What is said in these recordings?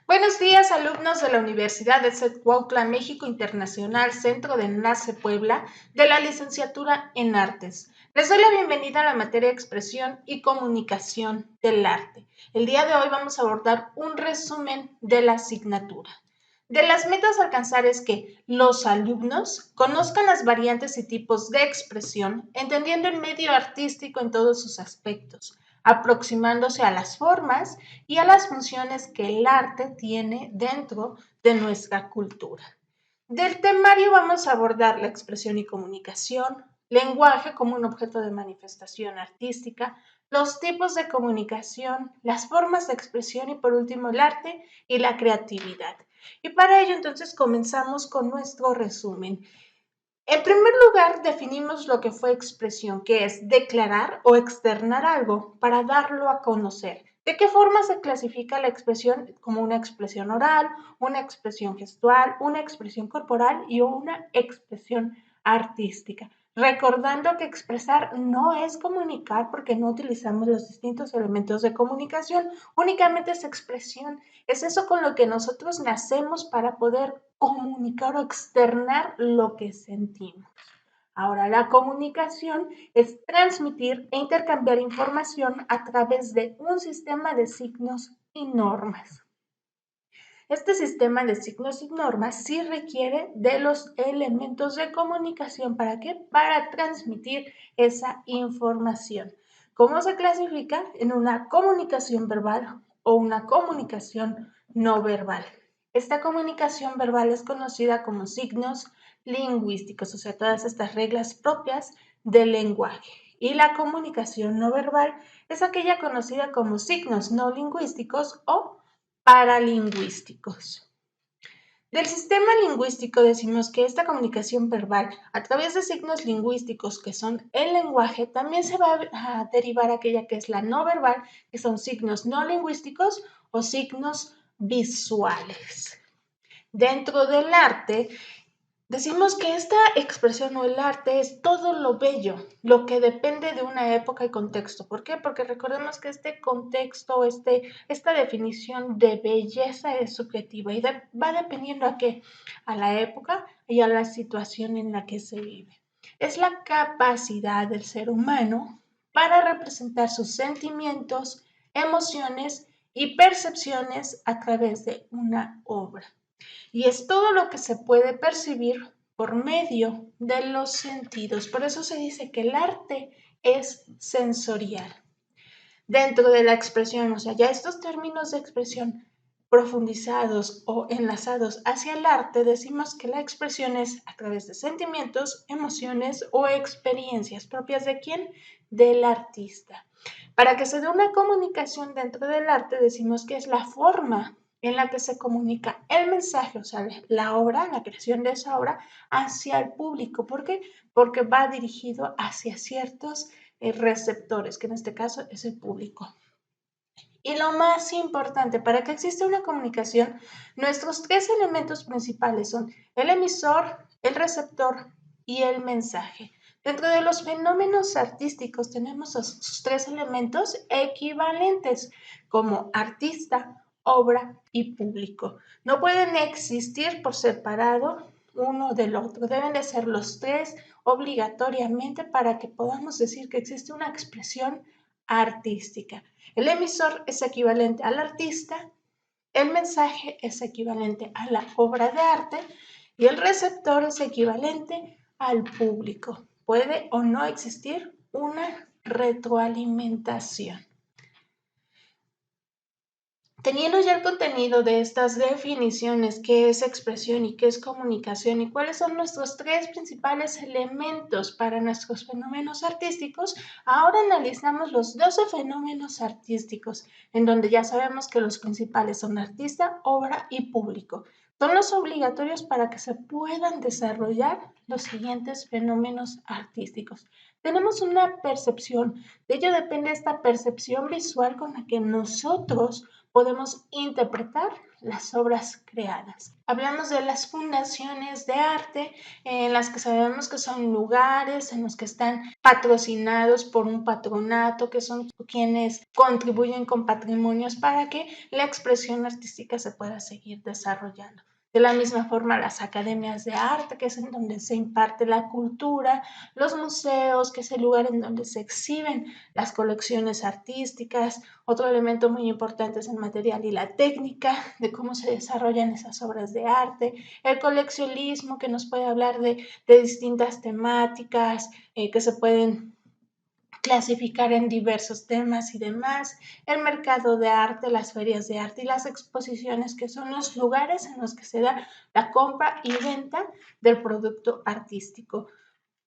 Buenos días, alumnos de la Universidad de Cuautla, México Internacional, Centro de Enlace Puebla, de la licenciatura en Artes. Les doy la bienvenida a la materia Expresión y Comunicación del Arte. El día de hoy vamos a abordar un resumen de la asignatura. De las metas a alcanzar es que los alumnos conozcan las variantes y tipos de expresión, entendiendo el medio artístico en todos sus aspectos, aproximándose a las formas y a las funciones que el arte tiene dentro de nuestra cultura. Del temario vamos a abordar la expresión y comunicación, lenguaje como un objeto de manifestación artística, los tipos de comunicación, las formas de expresión y por último el arte y la creatividad. Y para ello entonces comenzamos con nuestro resumen. En primer lugar, definimos lo que fue expresión, que es declarar o externar algo para darlo a conocer. ¿De qué forma se clasifica la expresión? Como una expresión oral, una expresión gestual, una expresión corporal y una expresión artística. Recordando que expresar no es comunicar porque no utilizamos los distintos elementos de comunicación, únicamente es expresión. Es eso con lo que nosotros nacemos para poder comunicar o externar lo que sentimos. Ahora, la comunicación es transmitir e intercambiar información a través de un sistema de signos y normas. Este sistema de signos y normas sí requiere de los elementos de comunicación. ¿Para qué? Para transmitir esa información. ¿Cómo se clasifica? En una comunicación verbal o una comunicación no verbal. Esta comunicación verbal es conocida como signos lingüísticos, o sea, todas estas reglas propias del lenguaje. Y la comunicación no verbal es aquella conocida como signos no lingüísticos o paralingüísticos. Del sistema lingüístico decimos que esta comunicación verbal a través de signos lingüísticos que son el lenguaje, también se va a derivar aquella que es la no verbal, que son signos no lingüísticos o signos visuales. Dentro del arte, decimos que esta expresión o el arte es todo lo bello, lo que depende de una época y contexto. ¿Por qué? Porque recordemos que este contexto, esta definición de belleza es subjetiva y va dependiendo a qué, a la época y a la situación en la que se vive. Es la capacidad del ser humano para representar sus sentimientos, emociones y percepciones a través de una obra. Y es todo lo que se puede percibir por medio de los sentidos. Por eso se dice que el arte es sensorial. Dentro de la expresión, o sea, ya estos términos de expresión profundizados o enlazados hacia el arte, decimos que la expresión es a través de sentimientos, emociones o experiencias propias de quién? Del artista. Para que se dé una comunicación dentro del arte, decimos que es la forma en la que se comunica el mensaje, o sea, la obra, la creación de esa obra, hacia el público. ¿Por qué? Porque va dirigido hacia ciertos receptores, que en este caso es el público. Y lo más importante, para que exista una comunicación, nuestros tres elementos principales son el emisor, el receptor y el mensaje. Dentro de los fenómenos artísticos tenemos sus tres elementos equivalentes como artista, obra y público. No pueden existir por separado uno del otro. Deben de ser los tres obligatoriamente para que podamos decir que existe una expresión artística. El emisor es equivalente al artista, el mensaje es equivalente a la obra de arte y el receptor es equivalente al público. Puede o no existir una retroalimentación. Teniendo ya el contenido de estas definiciones, qué es expresión y qué es comunicación y cuáles son nuestros tres principales elementos para nuestros fenómenos artísticos, ahora analizamos los 12 fenómenos artísticos, en donde ya sabemos que los principales son artista, obra y público. Son los obligatorios para que se puedan desarrollar los siguientes fenómenos artísticos. Tenemos una percepción, de ello depende esta percepción visual con la que nosotros podemos interpretar las obras creadas. Hablamos de las fundaciones de arte, en las que sabemos que son lugares en los que están patrocinados por un patronato, que son quienes contribuyen con patrimonios para que la expresión artística se pueda seguir desarrollando. De la misma forma, las academias de arte, que es en donde se imparte la cultura, los museos, que es el lugar en donde se exhiben las colecciones artísticas. Otro elemento muy importante es el material y la técnica de cómo se desarrollan esas obras de arte. El coleccionismo, que nos puede hablar de distintas temáticas que se pueden clasificar en diversos temas y demás, el mercado de arte, las ferias de arte y las exposiciones, que son los lugares en los que se da la compra y venta del producto artístico,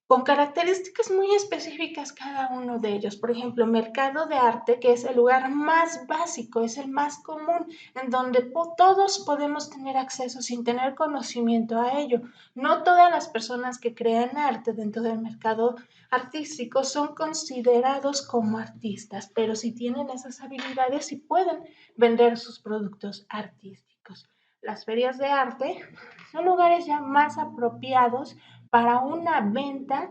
con características muy específicas cada uno de ellos. Por ejemplo, mercado de arte, que es el lugar más básico, es el más común, en donde todos podemos tener acceso sin tener conocimiento a ello. No todas las personas que crean arte dentro del mercado artístico son considerados como artistas, pero si tienen esas habilidades y pueden vender sus productos artísticos. Las ferias de arte son lugares ya más apropiados para una venta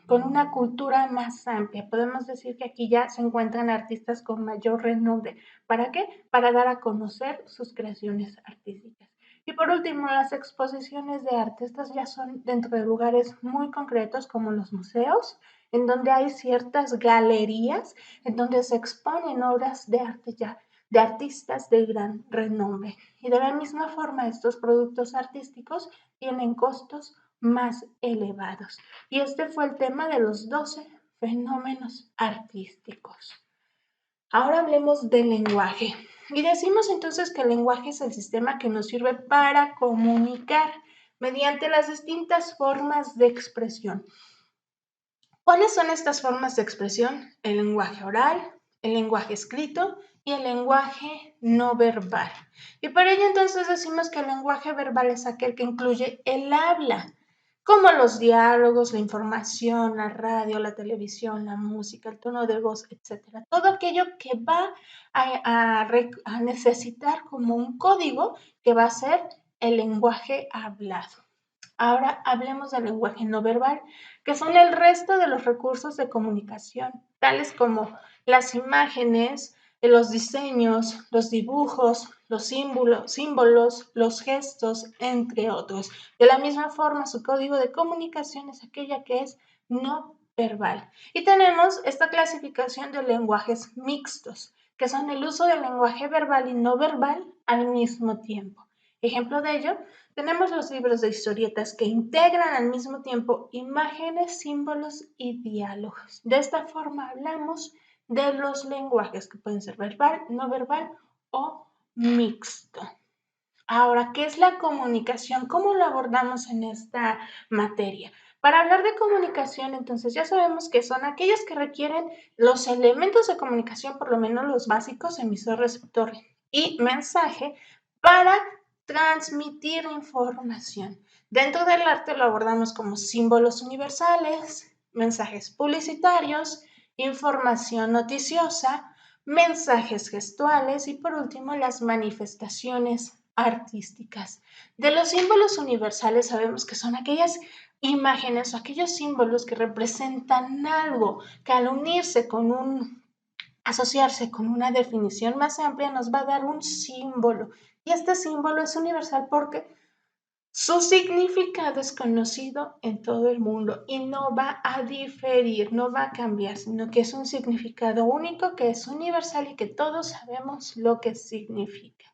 con una cultura más amplia. Podemos decir que aquí ya se encuentran artistas con mayor renombre. ¿Para qué? Para dar a conocer sus creaciones artísticas. Y por último, las exposiciones de arte. Estas ya son dentro de lugares muy concretos como los museos, en donde hay ciertas galerías en donde se exponen obras de arte ya de artistas de gran renombre. Y de la misma forma, estos productos artísticos tienen costos más elevados. Y este fue el tema de los 12 fenómenos artísticos. Ahora hablemos del lenguaje. Y decimos entonces que el lenguaje es el sistema que nos sirve para comunicar mediante las distintas formas de expresión. ¿Cuáles son estas formas de expresión? El lenguaje oral, el lenguaje escrito y el lenguaje no verbal. Y para ello entonces decimos que el lenguaje verbal es aquel que incluye el habla, como los diálogos, la información, la radio, la televisión, la música, el tono de voz, etc. Todo aquello que va a necesitar como un código que va a ser el lenguaje hablado. Ahora hablemos del lenguaje no verbal, que son el resto de los recursos de comunicación, tales como las imágenes, los diseños, los dibujos, los símbolos, los gestos, entre otros. De la misma forma, su código de comunicación es aquella que es no verbal. Y tenemos esta clasificación de lenguajes mixtos, que son el uso del lenguaje verbal y no verbal al mismo tiempo. Ejemplo de ello, tenemos los libros de historietas que integran al mismo tiempo imágenes, símbolos y diálogos. De esta forma hablamos de los lenguajes que pueden ser verbal, no verbal o mixto. Ahora, ¿qué es la comunicación? ¿Cómo lo abordamos en esta materia? Para hablar de comunicación, entonces ya sabemos que son aquellas que requieren los elementos de comunicación, por lo menos los básicos, emisor, receptor y mensaje, para transmitir información. Dentro del arte lo abordamos como símbolos universales, mensajes publicitarios, información noticiosa, mensajes gestuales y por último las manifestaciones artísticas. De los símbolos universales sabemos que son aquellas imágenes o aquellos símbolos que representan algo que al unirse con asociarse con una definición más amplia nos va a dar un símbolo. Y este símbolo es universal porque su significado es conocido en todo el mundo y no va a diferir, no va a cambiar, sino que es un significado único, que es universal y que todos sabemos lo que significa.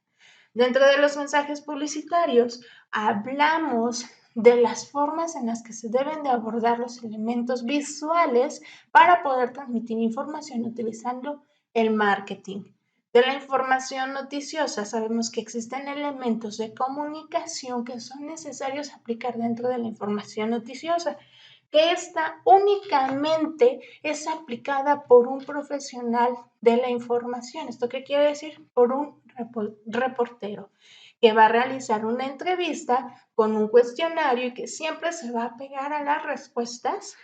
Dentro de los mensajes publicitarios hablamos de las formas en las que se deben de abordar los elementos visuales para poder transmitir información utilizando el marketing. De la información noticiosa sabemos que existen elementos de comunicación que son necesarios aplicar dentro de la información noticiosa, que esta únicamente es aplicada por un profesional de la información. ¿Esto qué quiere decir? Por un reportero que va a realizar una entrevista con un cuestionario y que siempre se va a pegar a las respuestas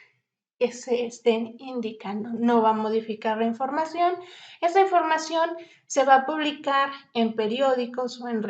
que se estén indicando. No va a modificar la información. Esa información se va a publicar en periódicos o en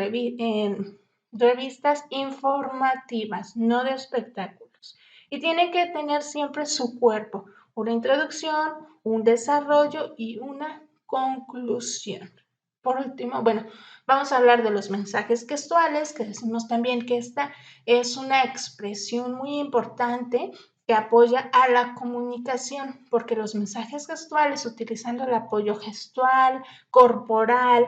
revistas informativas, no de espectáculos. Y tiene que tener siempre su cuerpo, una introducción, un desarrollo y una conclusión. Por último, bueno, vamos a hablar de los mensajes gestuales, que decimos también que esta es una expresión muy importante que apoya a la comunicación, porque los mensajes gestuales, utilizando el apoyo gestual, corporal,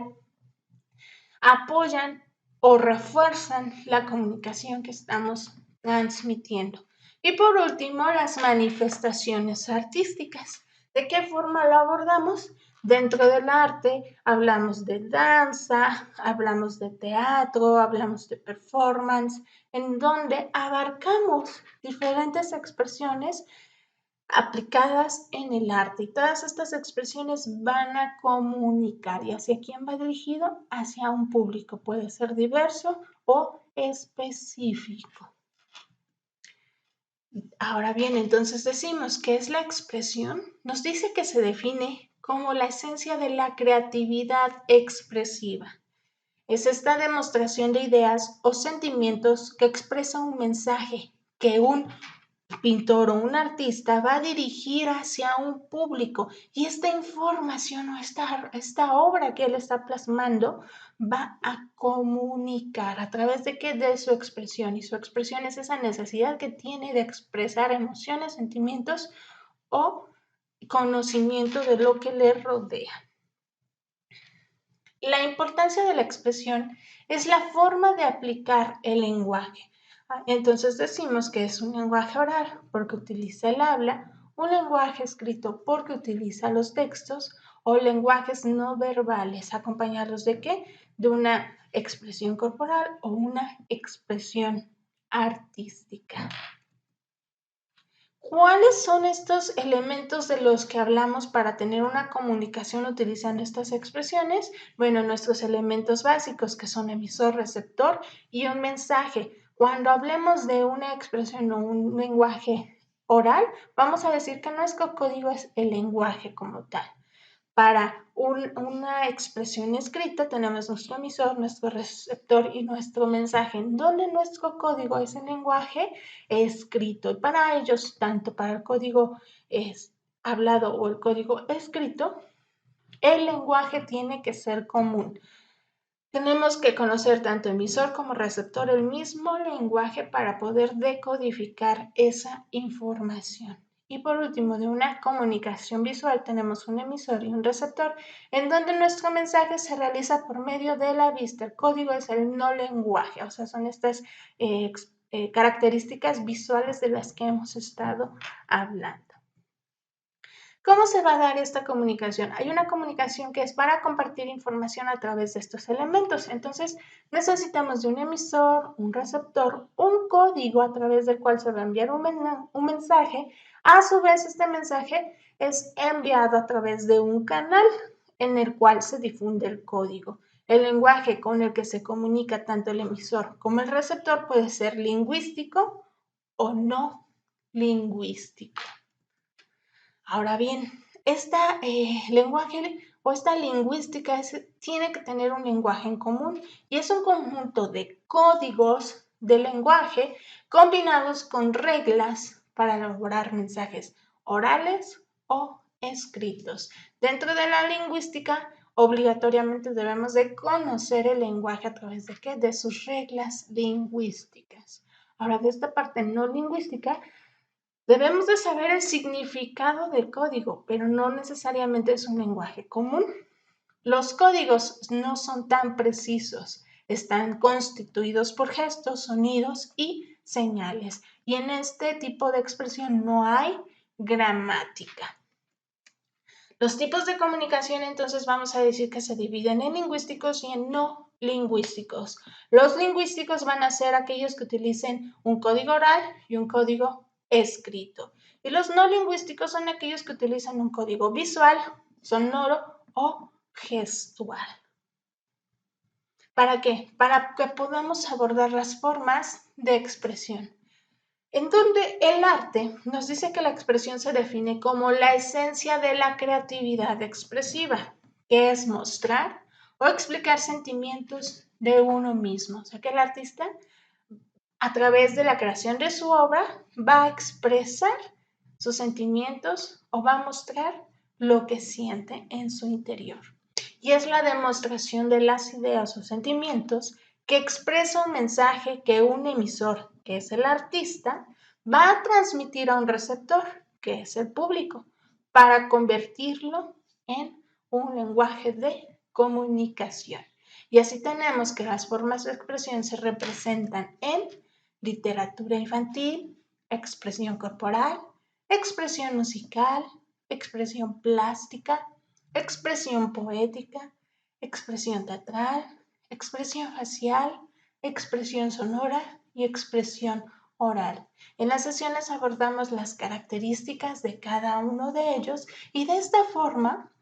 apoyan o refuerzan la comunicación que estamos transmitiendo. Y por último, las manifestaciones artísticas. ¿De qué forma lo abordamos? Dentro del arte hablamos de danza, hablamos de teatro, hablamos de performance, en donde abarcamos diferentes expresiones aplicadas en el arte. Y todas estas expresiones van a comunicar. ¿Y hacia quién va dirigido? Hacia un público. Puede ser diverso o específico. Ahora bien, entonces decimos que es la expresión. Nos dice que se define como la esencia de la creatividad expresiva. Es esta demostración de ideas o sentimientos que expresa un mensaje que un pintor o un artista va a dirigir hacia un público y esta información o esta obra que él está plasmando va a comunicar a través de qué, de su expresión, y su expresión es esa necesidad que tiene de expresar emociones, sentimientos o conocimiento de lo que le rodea. La importancia de la expresión es la forma de aplicar el lenguaje. Entonces decimos que es un lenguaje oral porque utiliza el habla, un lenguaje escrito porque utiliza los textos o lenguajes no verbales, acompañados de qué? De una expresión corporal o una expresión artística. ¿Cuáles son estos elementos de los que hablamos para tener una comunicación utilizando estas expresiones? Bueno, nuestros elementos básicos que son emisor, receptor y un mensaje. Cuando hablemos de una expresión o un lenguaje oral, vamos a decir que nuestro código es el lenguaje como tal. Para una expresión escrita tenemos nuestro emisor, nuestro receptor y nuestro mensaje, en donde nuestro código es el lenguaje escrito. Y para ellos, tanto para el código hablado o el código escrito, el lenguaje tiene que ser común. Tenemos que conocer tanto emisor como receptor el mismo lenguaje para poder decodificar esa información. Y por último, de una comunicación visual tenemos un emisor y un receptor, en donde nuestro mensaje se realiza por medio de la vista. El código es el no lenguaje, o sea, son estas características visuales de las que hemos estado hablando. ¿Cómo se va a dar esta comunicación? Hay una comunicación que es para compartir información a través de estos elementos. Entonces, necesitamos de un emisor, un receptor, un código a través del cual se va a enviar un mensaje. A su vez, este mensaje es enviado a través de un canal en el cual se difunde el código. El lenguaje con el que se comunica tanto el emisor como el receptor puede ser lingüístico o no lingüístico. Ahora bien, esta lenguaje o esta lingüística tiene que tener un lenguaje en común y es un conjunto de códigos de lenguaje combinados con reglas para elaborar mensajes orales o escritos. Dentro de la lingüística, obligatoriamente debemos de conocer el lenguaje a través de qué? De sus reglas lingüísticas. Ahora, de esta parte no lingüística, debemos de saber el significado del código, pero no necesariamente es un lenguaje común. Los códigos no son tan precisos, están constituidos por gestos, sonidos y señales. Y en este tipo de expresión no hay gramática. Los tipos de comunicación entonces vamos a decir que se dividen en lingüísticos y en no lingüísticos. Los lingüísticos van a ser aquellos que utilicen un código oral y un código escrito. Y los no lingüísticos son aquellos que utilizan un código visual, sonoro o gestual. ¿Para qué? Para que podamos abordar las formas de expresión. en donde el arte nos dice que la expresión se define como la esencia de la creatividad expresiva, que es mostrar o explicar sentimientos de uno mismo. O sea que el artista, a través de la creación de su obra, va a expresar sus sentimientos o va a mostrar lo que siente en su interior. Y es la demostración de las ideas o sentimientos que expresa un mensaje que un emisor, que es el artista, va a transmitir a un receptor, que es el público, para convertirlo en un lenguaje de comunicación. Y así tenemos que las formas de expresión se representan en literatura infantil, expresión corporal, expresión musical, expresión plástica, expresión poética, expresión teatral, expresión facial, expresión sonora y expresión oral. En las sesiones abordamos las características de cada uno de ellos y de esta forma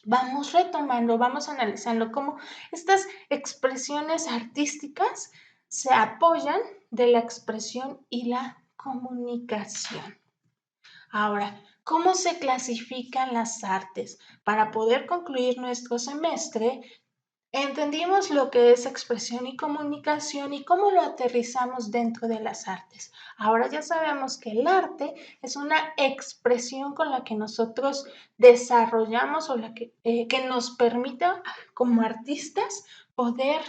vamos retomando, vamos analizando cómo estas expresiones artísticas se apoyan de la expresión y la comunicación. Ahora, ¿cómo se clasifican las artes? Para poder concluir nuestro semestre, entendimos lo que es expresión y comunicación y cómo lo aterrizamos dentro de las artes. Ahora ya sabemos que el arte es una expresión con la que nosotros desarrollamos o que nos permita como artistas poder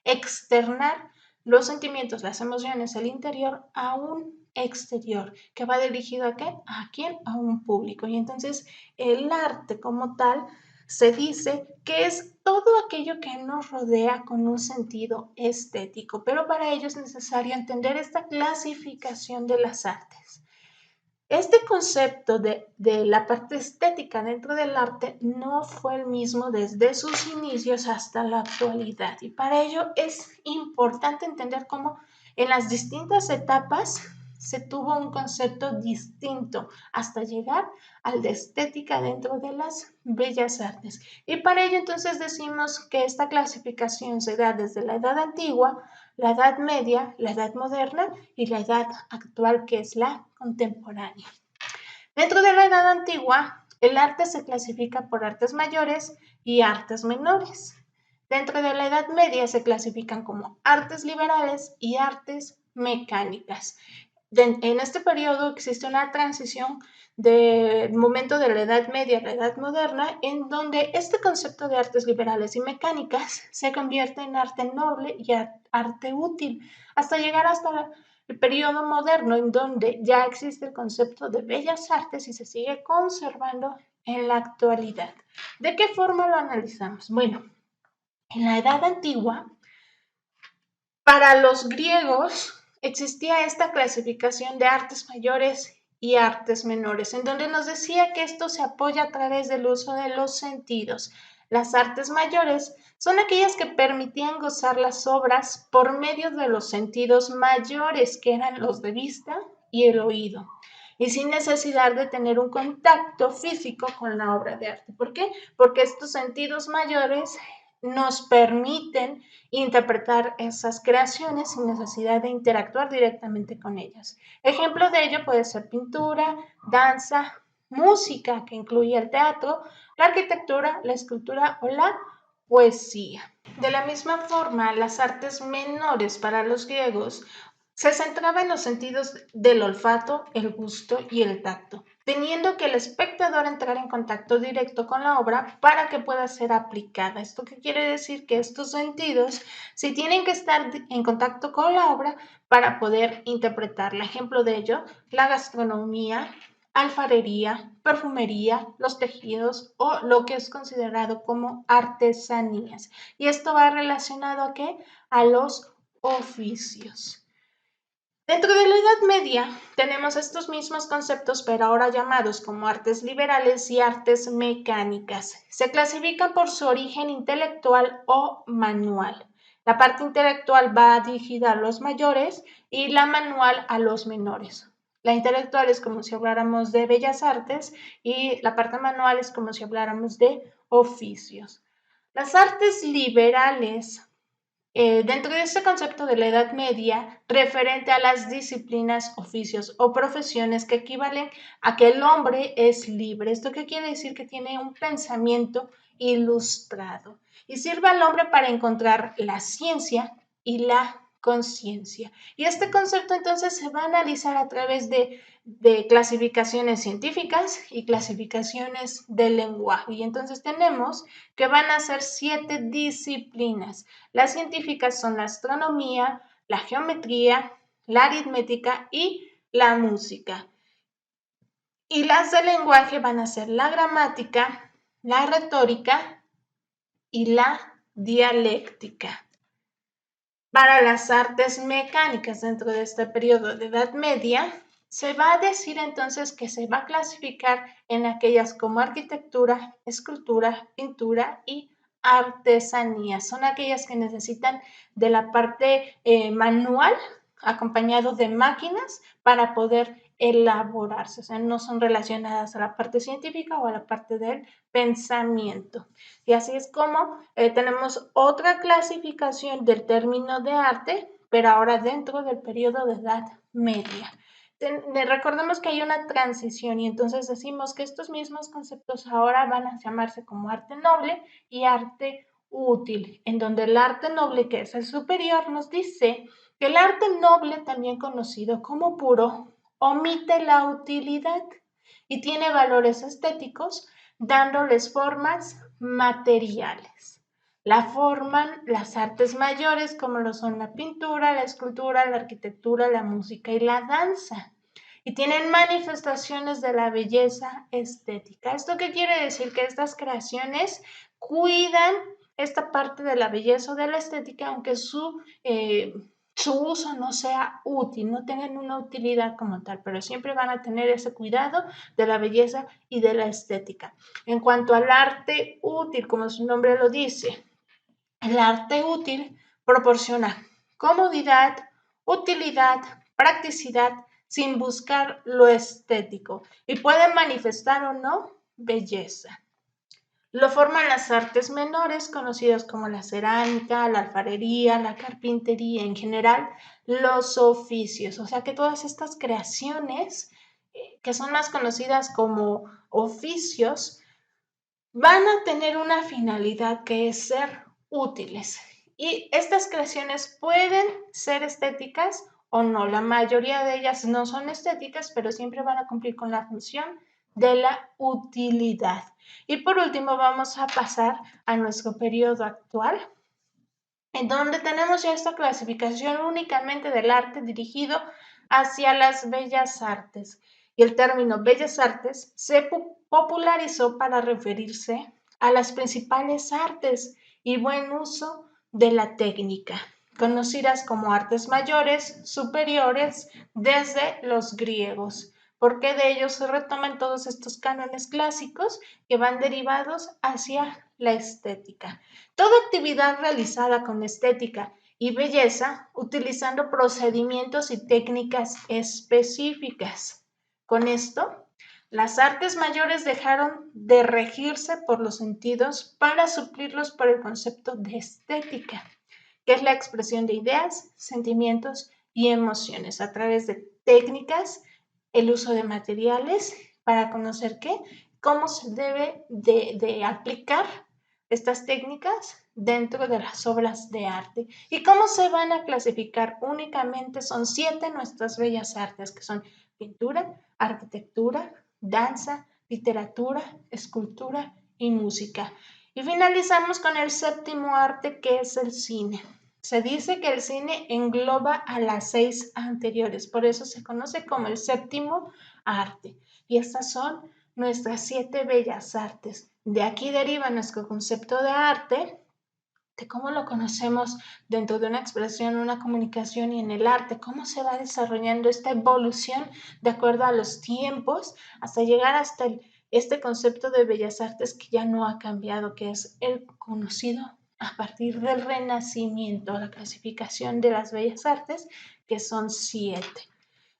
externar los sentimientos, las emociones, el interior a un exterior, que va dirigido a qué? ¿A quién? A un público. Y entonces el arte como tal se dice que es todo aquello que nos rodea con un sentido estético, pero para ello es necesario entender esta clasificación de las artes. Este concepto de la parte estética dentro del arte no fue el mismo desde sus inicios hasta la actualidad y para ello es importante entender cómo en las distintas etapas se tuvo un concepto distinto hasta llegar al de estética dentro de las bellas artes. Y para ello entonces decimos que esta clasificación se da desde la Edad Antigua, la Edad Media, la Edad Moderna y la Edad actual, que es la contemporánea. Dentro de la Edad Antigua, el arte se clasifica por artes mayores y artes menores. Dentro de la Edad Media se clasifican como artes liberales y artes mecánicas. En este periodo existe una transición del momento de la Edad Media a la Edad Moderna, en donde este concepto de artes liberales y mecánicas se convierte en arte noble y arte útil, hasta llegar hasta el periodo moderno, en donde ya existe el concepto de bellas artes y se sigue conservando en la actualidad. ¿De qué forma lo analizamos? Bueno, en la Edad Antigua, para los griegos existía esta clasificación de artes mayores y artes menores, en donde nos decía que esto se apoya a través del uso de los sentidos. Las artes mayores son aquellas que permitían gozar las obras por medio de los sentidos mayores, que eran los de vista y el oído, y sin necesidad de tener un contacto físico con la obra de arte. ¿Por qué? Porque estos sentidos mayores nos permiten interpretar esas creaciones sin necesidad de interactuar directamente con ellas. Ejemplo de ello puede ser pintura, danza, música, que incluye el teatro, la arquitectura, la escultura o la poesía. De la misma forma, las artes menores para los griegos se centraba en los sentidos del olfato, el gusto y el tacto, teniendo que el espectador entrar en contacto directo con la obra para que pueda ser aplicada. ¿Esto qué quiere decir? Que estos sentidos sí tienen que estar en contacto con la obra para poder interpretarla. Ejemplo de ello, la gastronomía, alfarería, perfumería, los tejidos o lo que es considerado como artesanías. Y esto va relacionado ¿a qué? A los oficios. Dentro de la Edad Media tenemos estos mismos conceptos, pero ahora llamados como artes liberales y artes mecánicas. Se clasifican por su origen intelectual o manual. La parte intelectual va dirigida a los mayores y la manual a los menores. La intelectual es como si habláramos de bellas artes y la parte manual es como si habláramos de oficios. Las artes liberales dentro de este concepto de la Edad Media, referente a las disciplinas, oficios o profesiones que equivalen a que el hombre es libre. ¿Esto qué quiere decir? Que tiene un pensamiento ilustrado y sirve al hombre para encontrar la ciencia y la conciencia. Y este concepto entonces se va a analizar a través de clasificaciones científicas y clasificaciones del lenguaje. Y entonces tenemos que van a ser 7 disciplinas. Las científicas son la astronomía, la geometría, la aritmética y la música. Y las del lenguaje van a ser la gramática, la retórica y la dialéctica. Para las artes mecánicas dentro de este periodo de Edad Media, se va a decir entonces que se va a clasificar en aquellas como arquitectura, escultura, pintura y artesanía. Son aquellas que necesitan de la parte manual acompañado de máquinas para poder elaborarse, o sea, no son relacionadas a la parte científica o a la parte del pensamiento. Y así es como tenemos otra clasificación del término de arte, pero ahora dentro del periodo de Edad Media. Recordemos que hay una transición y entonces decimos que estos mismos conceptos ahora van a llamarse como arte noble y arte útil, en donde el arte noble, que es el superior, nos dice que el arte noble, también conocido como puro, omite la utilidad y tiene valores estéticos, dándoles formas materiales. La forman las artes mayores, como lo son la pintura, la escultura, la arquitectura, la música y la danza. Y tienen manifestaciones de la belleza estética. ¿Esto qué quiere decir? Que estas creaciones cuidan esta parte de la belleza o de la estética, aunque su uso no sea útil, no tengan una utilidad como tal, pero siempre van a tener ese cuidado de la belleza y de la estética. En cuanto al arte útil, como su nombre lo dice, el arte útil proporciona comodidad, utilidad, practicidad, sin buscar lo estético y puede manifestar o no belleza. Lo forman las artes menores, conocidas como la cerámica, la alfarería, la carpintería, en general los oficios. O sea que todas estas creaciones, que son más conocidas como oficios, van a tener una finalidad que es ser útiles. Y estas creaciones pueden ser estéticas o no. La mayoría de ellas no son estéticas, pero siempre van a cumplir con la función de la utilidad. Y por último vamos a pasar a nuestro periodo actual, en donde tenemos ya esta clasificación únicamente del arte dirigido hacia las bellas artes. Y el término bellas artes se popularizó para referirse a las principales artes y buen uso de la técnica, conocidas como artes mayores, superiores, desde los griegos, porque de ellos se retoman todos estos cánones clásicos que van derivados hacia la estética. Toda actividad realizada con estética y belleza utilizando procedimientos y técnicas específicas. Con esto, las artes mayores dejaron de regirse por los sentidos para suplirlos por el concepto de estética, que es la expresión de ideas, sentimientos y emociones a través de técnicas, el uso de materiales para conocer cómo se debe de aplicar estas técnicas dentro de las obras de arte. ¿Y cómo se van a clasificar? Únicamente son 7 nuestras bellas artes, que son pintura, arquitectura, danza, literatura, escultura y música. Y finalizamos con el séptimo arte, que es el cine. Se dice que el cine engloba a las 6 anteriores, por eso se conoce como el séptimo arte. Y estas son nuestras 7 bellas artes. De aquí deriva nuestro concepto de arte, de cómo lo conocemos dentro de una expresión, una comunicación y en el arte, cómo se va desarrollando esta evolución de acuerdo a los tiempos hasta llegar hasta este concepto de bellas artes que ya no ha cambiado, que es el conocido a partir del Renacimiento, la clasificación de las bellas artes, que son 7.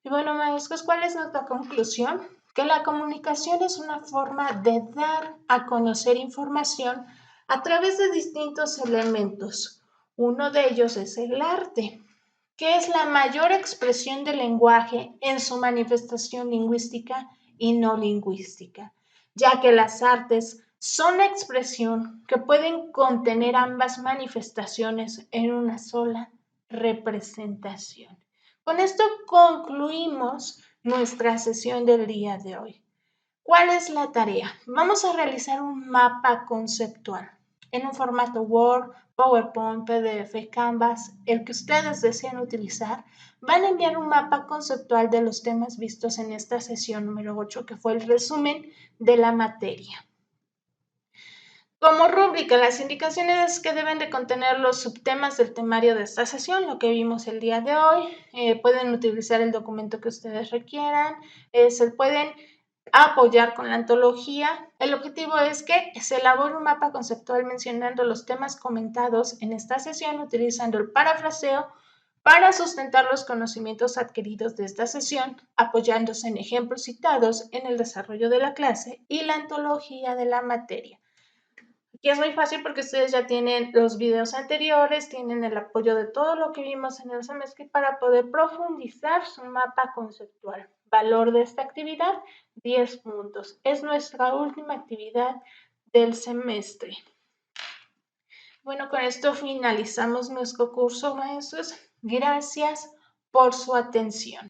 Y bueno, maestros, ¿cuál es nuestra conclusión? Que la comunicación es una forma de dar a conocer información a través de distintos elementos. Uno de ellos es el arte, que es la mayor expresión del lenguaje en su manifestación lingüística y no lingüística, ya que las artes son la expresión que pueden contener ambas manifestaciones en una sola representación. Con esto concluimos nuestra sesión del día de hoy. ¿Cuál es la tarea? Vamos a realizar un mapa conceptual en un formato Word, PowerPoint, PDF, Canvas, el que ustedes deseen utilizar. Van a enviar un mapa conceptual de los temas vistos en esta sesión número 8, que fue el resumen de la materia. Como rúbrica, las indicaciones que deben de contener los subtemas del temario de esta sesión, lo que vimos el día de hoy, pueden utilizar el documento que ustedes requieran, se pueden apoyar con la antología. El objetivo es que se elabore un mapa conceptual mencionando los temas comentados en esta sesión, utilizando el parafraseo para sustentar los conocimientos adquiridos de esta sesión, apoyándose en ejemplos citados en el desarrollo de la clase y la antología de la materia. Aquí es muy fácil porque ustedes ya tienen los videos anteriores, tienen el apoyo de todo lo que vimos en el semestre para poder profundizar su mapa conceptual. Valor de esta actividad, 10 puntos. Es nuestra última actividad del semestre. Bueno, con esto finalizamos nuestro curso, maestros. Gracias por su atención.